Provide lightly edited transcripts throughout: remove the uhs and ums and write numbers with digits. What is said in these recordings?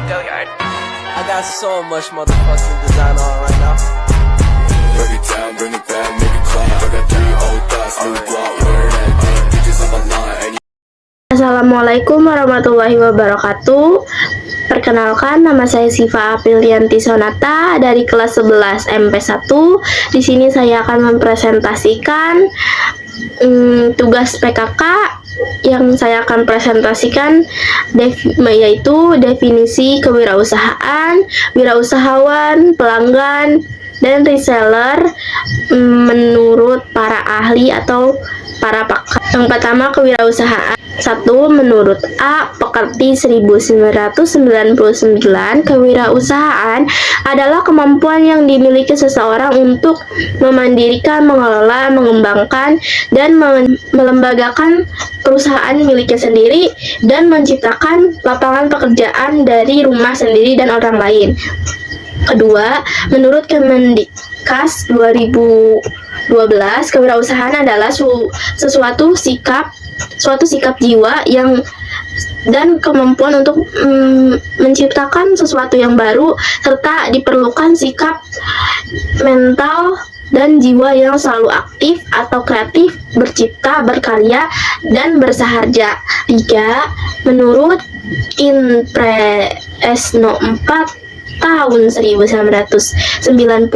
I got so much motherfucking design on right now. Break it down, bring it back, make it clap. I got 3 old thoughts, new guap, where that damn bitches on my line. Assalamualaikum warahmatullahi wabarakatuh. Perkenalkan, nama saya Siva Aprilianti Sonata dari kelas 11 MP1. Di sini saya akan mempresentasikan tugas PKK yang saya akan presentasikan yaitu definisi kewirausahaan, wirausahawan, pelanggan, dan reseller menurut para ahli atau para pakar. Yang pertama, kewirausahaan. 1. Menurut A. Pekerti 1999, kewirausahaan adalah kemampuan yang dimiliki seseorang untuk memandirikan, mengelola, mengembangkan, dan melembagakan perusahaan miliknya sendiri dan menciptakan lapangan pekerjaan dari rumah sendiri dan orang lain. Kedua, menurut Kemendikbud 2012, kewirausahaan adalah suatu sikap jiwa yang dan kemampuan untuk menciptakan sesuatu yang baru, serta diperlukan sikap mental dan jiwa yang selalu aktif atau kreatif, bercipta, berkarya, dan bersahaja. 3. Menurut Inpres No. 4 tahun 1995,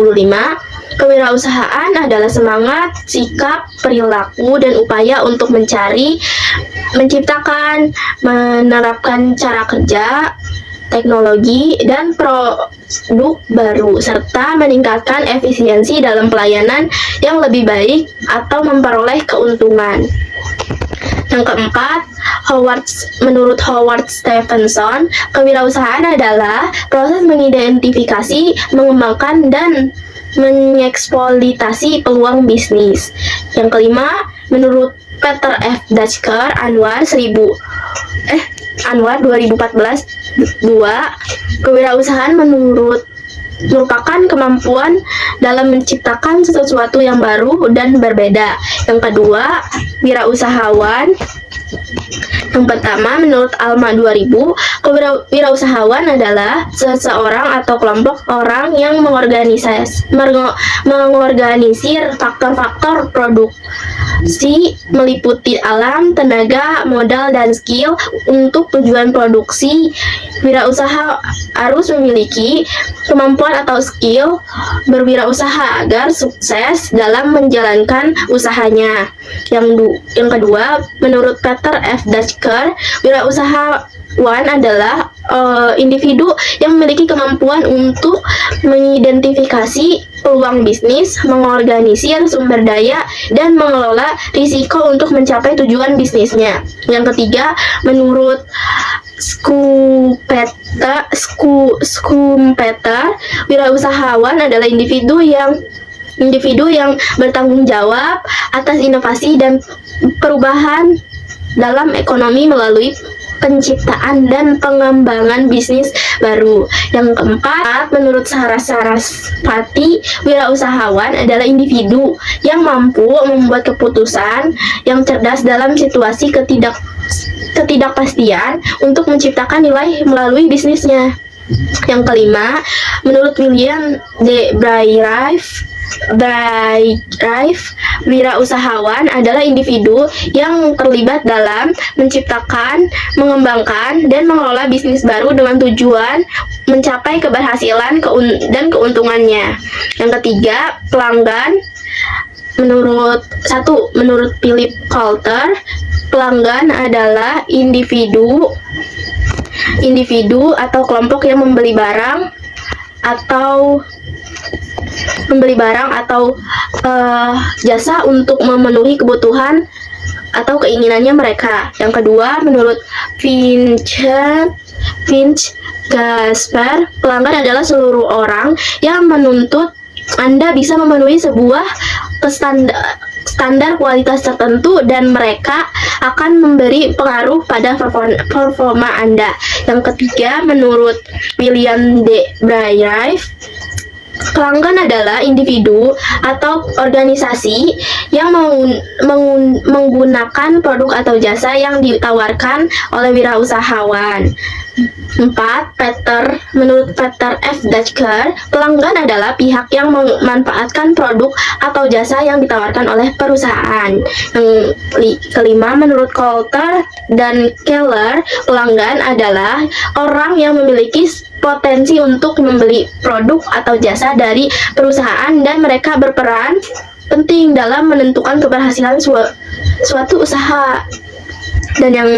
kewirausahaan adalah semangat, sikap, perilaku, dan upaya untuk mencari, menciptakan, menerapkan cara kerja, teknologi, dan produk baru, serta meningkatkan efisiensi dalam pelayanan yang lebih baik atau memperoleh keuntungan. Yang keempat, menurut Howard Stevenson, kewirausahaan adalah proses mengidentifikasi, mengembangkan, dan mengeksploitasi peluang bisnis. Yang kelima, menurut Peter F. Dutcher, Anwar 2014 2, kewirausahaan merupakan kemampuan dalam menciptakan sesuatu yang baru dan berbeda. Yang kedua, wirausahawan. Yang pertama, menurut Alma 2000, wirausahawan adalah seseorang atau kelompok orang yang mengorganisir faktor-faktor produksi meliputi alam, tenaga, modal, dan skill untuk tujuan produksi. Wirausaha harus memiliki kemampuan atau skill berwirausaha agar sukses dalam menjalankan usahanya. Yang kedua, menurut Peter F. Dutcher, wirausahawan adalah individu yang memiliki kemampuan untuk mengidentifikasi peluang bisnis, mengorganisir sumber daya, dan mengelola risiko untuk mencapai tujuan bisnisnya. Yang ketiga, menurut Schumpeter, wirausahawan adalah individu yang bertanggung jawab atas inovasi dan perubahan dalam ekonomi melalui penciptaan dan pengembangan bisnis baru. Yang keempat, menurut Sarasvati, wirausahawan adalah individu yang mampu membuat keputusan yang cerdas dalam situasi ketidakpastian untuk menciptakan nilai melalui bisnisnya. Yang kelima, menurut William D. Braithwaite, wirausahawan adalah individu yang terlibat dalam menciptakan, mengembangkan, dan mengelola bisnis baru dengan tujuan mencapai keberhasilan dan keuntungannya. Yang ketiga, pelanggan. Menurut Philip Coulter, pelanggan adalah individu atau kelompok yang membeli barang atau jasa untuk memenuhi kebutuhan atau keinginannya mereka. Yang kedua, menurut Finch Gasper, pelanggan adalah seluruh orang yang menuntut Anda bisa memenuhi sebuah standar kualitas tertentu dan mereka akan memberi pengaruh pada performa Anda. Yang ketiga, menurut William D. Braithwaite, Pelanggan adalah individu atau organisasi yang menggunakan produk atau jasa yang ditawarkan oleh wirausahawan. 4. Menurut Peter F. Drucker, pelanggan adalah pihak yang memanfaatkan produk atau jasa yang ditawarkan oleh perusahaan. Yang kelima, menurut Coulter dan Keller, pelanggan adalah orang yang memiliki potensi untuk membeli produk atau jasa dari perusahaan dan mereka berperan penting dalam menentukan keberhasilan suatu usaha. Dan yang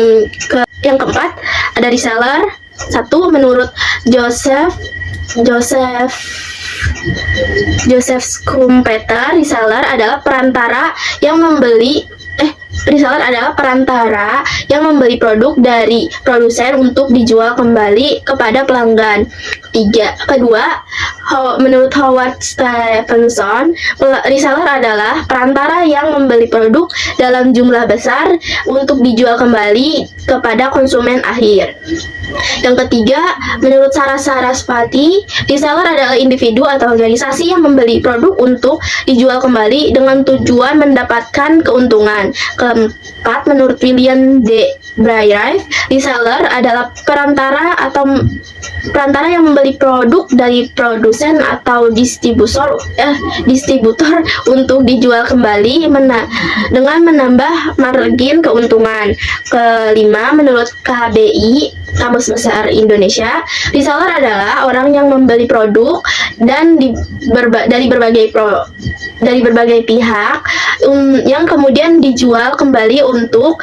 keempat ada reseller. 1. Menurut Joseph Schumpeter, reseller adalah perantara yang membeli produk dari produsen untuk dijual kembali kepada pelanggan. Kedua, menurut Howard Stephenson, reseller adalah perantara yang membeli produk dalam jumlah besar untuk dijual kembali kepada konsumen akhir. Yang ketiga, menurut Sarah Sarasvati, reseller adalah individu atau organisasi yang membeli produk untuk dijual kembali dengan tujuan mendapatkan keuntungan. Keempat, menurut William D. Braille, reseller adalah perantara yang membeli produk dari produsen atau distributor untuk dijual kembali dengan menambah margin keuntungan. Kelima, menurut KBI Kamus Besar Indonesia, reseller adalah orang yang membeli produk dan dari berbagai pihak yang kemudian dijual kembali untuk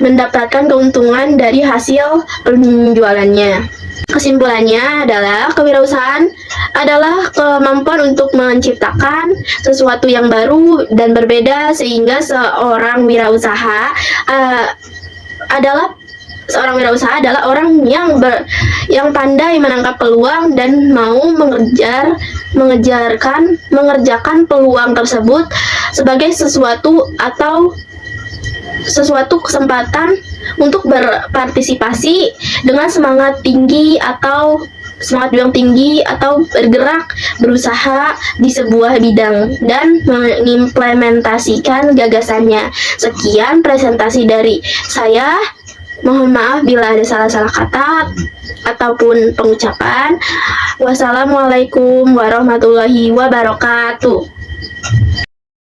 mendapatkan keuntungan dari hasil penjualannya. Kesimpulannya adalah kewirausahaan adalah kemampuan untuk menciptakan sesuatu yang baru dan berbeda sehingga seorang wirausaha adalah orang yang pandai menangkap peluang dan mau mengerjakan peluang tersebut sebagai sesuatu kesempatan untuk berpartisipasi dengan semangat yang tinggi atau berusaha di sebuah bidang dan mengimplementasikan gagasannya. Sekian presentasi dari saya. Mohon maaf bila ada salah-salah kata ataupun pengucapan. Wassalamualaikum warahmatullahi wabarakatuh.